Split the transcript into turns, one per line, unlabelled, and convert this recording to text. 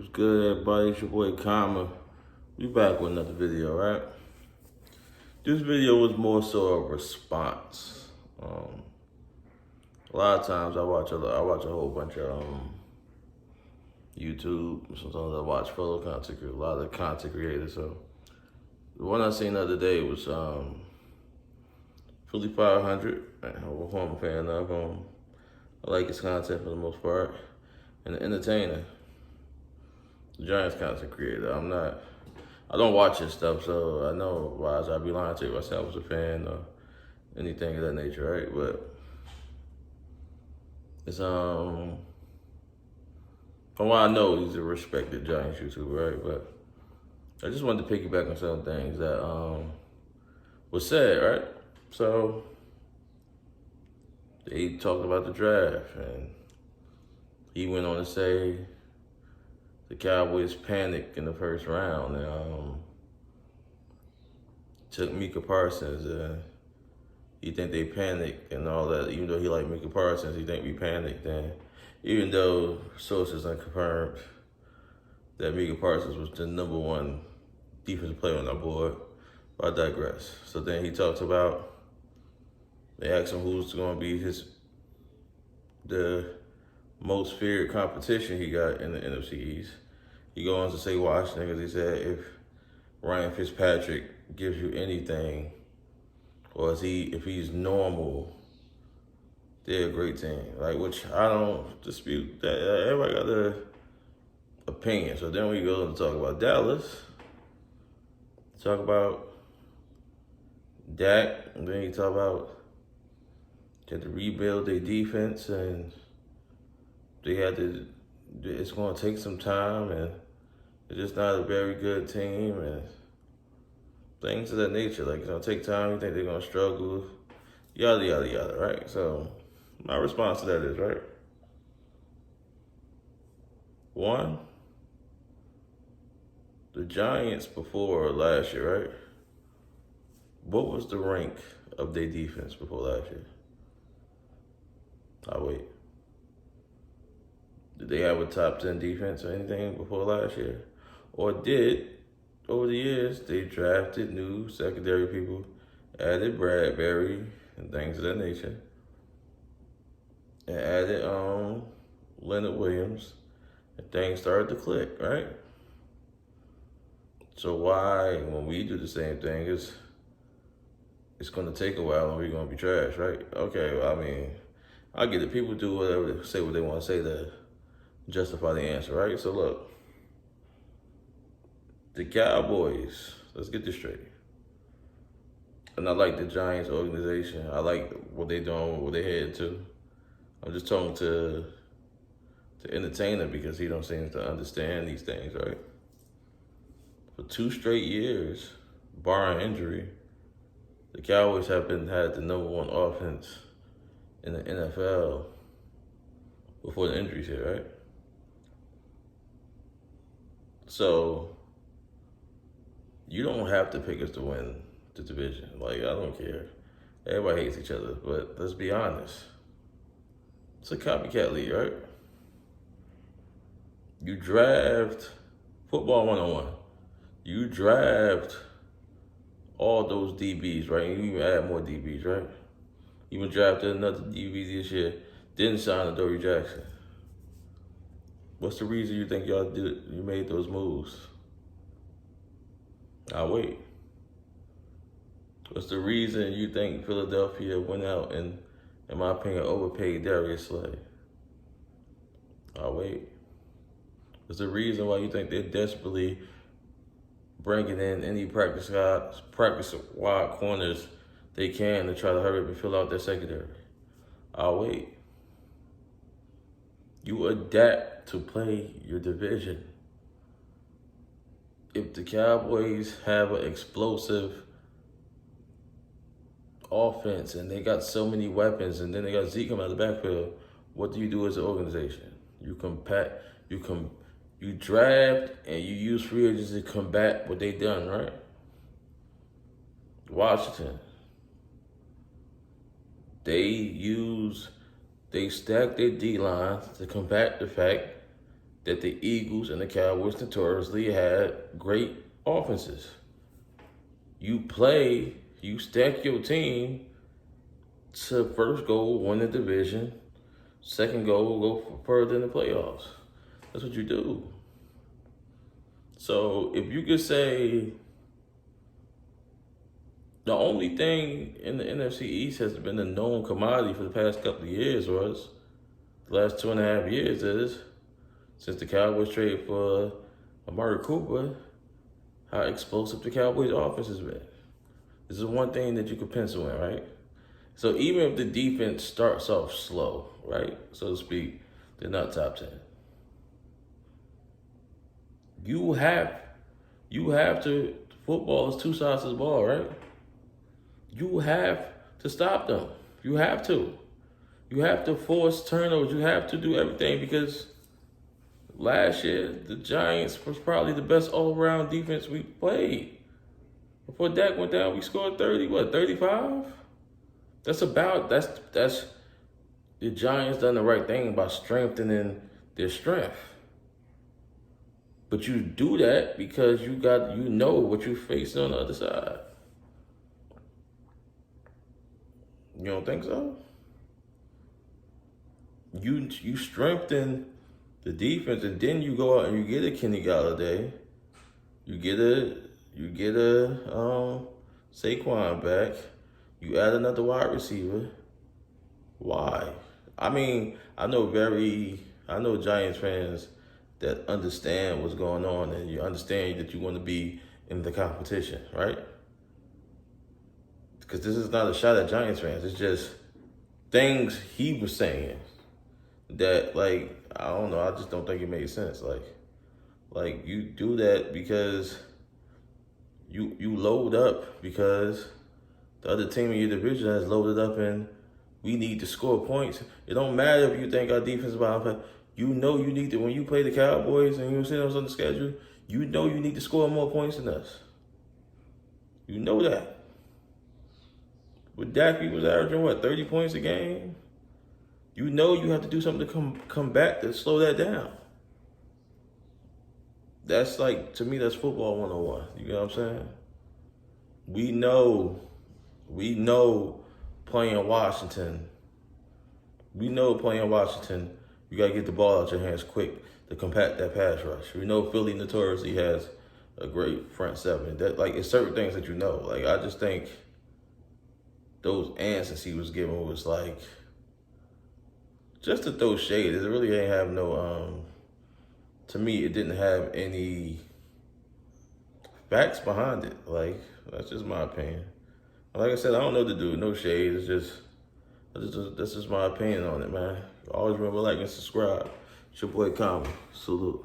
What's good, everybody? It's your boy Kama. We back with another video, right? This video was more so a response. A lot of times I watch a whole bunch of YouTube. Sometimes I watch fellow content creators, a lot of content creators. So the one I seen the other day was Philly 500. Who I'm a fan of. I like his content for the most part. And the entertainer. The Giants content creator. I don't watch his stuff, so I know why I'd be lying to you if I said I was a fan or anything of that nature, right? But it's from what I know, he's a respected Giants YouTuber, right? But I just wanted to piggyback on some things that was said, right? So they talked about the draft, and he went on to say the Cowboys panicked in the first round and took Micah Parsons. He think they panicked and all that. Even though he like Micah Parsons, he think we panicked. And even though sources unconfirmed that Micah Parsons was the #1 defensive player on our board, but I digress. So then he talks about, they asked him who's going to be the most feared competition he got in the NFC East. He goes on to say Washington because he said if Ryan Fitzpatrick gives you anything, or if he's normal, they're a great team. Like, which I don't dispute that. Everybody got their opinion. So then we go and talk about Dallas, talk about Dak, and then you talk about they had to rebuild their defense and it's going to take some time, and it's just not a very good team, and things of that nature. Like, it's going to take time. You think they're going to struggle, yada, yada, yada, right? So my response to that is, right, one, the Giants before last year, right, what was the rank of their defense before last year? I'll wait. Did they have a top 10 defense or anything before last year? Or did, over the years, they drafted new secondary people, added Bradbury and things of that nature, and added Leonard Williams, and things started to click, right? So why, when we do the same thing, it's going to take a while and we're going to be trash, right? Okay, well, I mean, I get it. People do whatever, say what they want to say to justify the answer, right? So look, the Cowboys, let's get this straight. And I like the Giants organization. I like what they're doing, what they headed to. I'm just talking to the entertainer because he don't seem to understand these things, right? For 2 straight years, barring injury, the Cowboys have had the #1 offense in the NFL before the injuries hit, right? So you don't have to pick us to win the division. Like, I don't care. Everybody hates each other, but let's be honest. It's a copycat league, right? You draft football 101. You draft all those DBs, right? And you even add more DBs, right? Even drafted another DB this year. Didn't sign Adoree Jackson. What's the reason you think you made those moves? I'll wait. What's the reason you think Philadelphia went out and, in my opinion, overpaid Darius Slay? I'll wait. What's the reason why you think they're desperately bringing in any practice wide corners they can to try to hurry up and fill out their secondary? I'll wait. You adapt to play your division. If the Cowboys have an explosive offense and they got so many weapons and then they got Zeke coming out of the backfield, what do you do as an organization? You draft and you use free agents to combat what they done, right? Washington, they stack their D-line to combat the fact that the Eagles and the Cowboys notoriously had great offenses. You stack your team to first goal, win the division, second goal, go further in the playoffs. That's what you do. So if you could say the only thing in the NFC East has been a known commodity for the past couple of years was the last 2.5 years is since the Cowboys traded for Amari Cooper, how explosive the Cowboys offense has been. This is one thing that you could pencil in, right? So even if the defense starts off slow, right, so to speak, they're not top 10. You have to, football is two sides of the ball, right? You have to stop them. You have to. You have to force turnovers. You have to do everything because last year, the Giants was probably the best all-around defense we played. Before Dak went down, we scored 35? That's the Giants done the right thing by strengthening their strength. But you do that because you know what you're facing on the other side. You don't think so? You strengthen the defense, and then you go out and you get a Kenny Galladay, you get a Saquon back, you add another wide receiver. Why? I mean, I know Giants fans that understand what's going on, and you understand that you want to be in the competition, right? Because this is not a shot at Giants fans. It's just things he was saying that, like, I don't know. I just don't think it made sense. Like you do that because you load up because the other team in your division has loaded up and we need to score points. It don't matter if you think our defense is bottom. You know you need to, when you play the Cowboys and you see us on the schedule, you know you need to score more points than us. You know that. With Dak, he was averaging, 30 points a game? You know you have to do something to come back to slow that down. That's like, to me, that's football 101. You know what I'm saying? We know playing Washington, you got to get the ball out your hands quick to compact that pass rush. We know Philly notoriously has a great front seven. That, like, it's certain things that you know. Like, I just think those answers he was giving was like, just to throw shade. It really ain't have no, to me, it didn't have any facts behind it. Like, that's just my opinion. Like I said, I don't know what to do. No shade. It's just, that's just my opinion on it, man. Always remember, like and subscribe. It's your boy Common. Salute.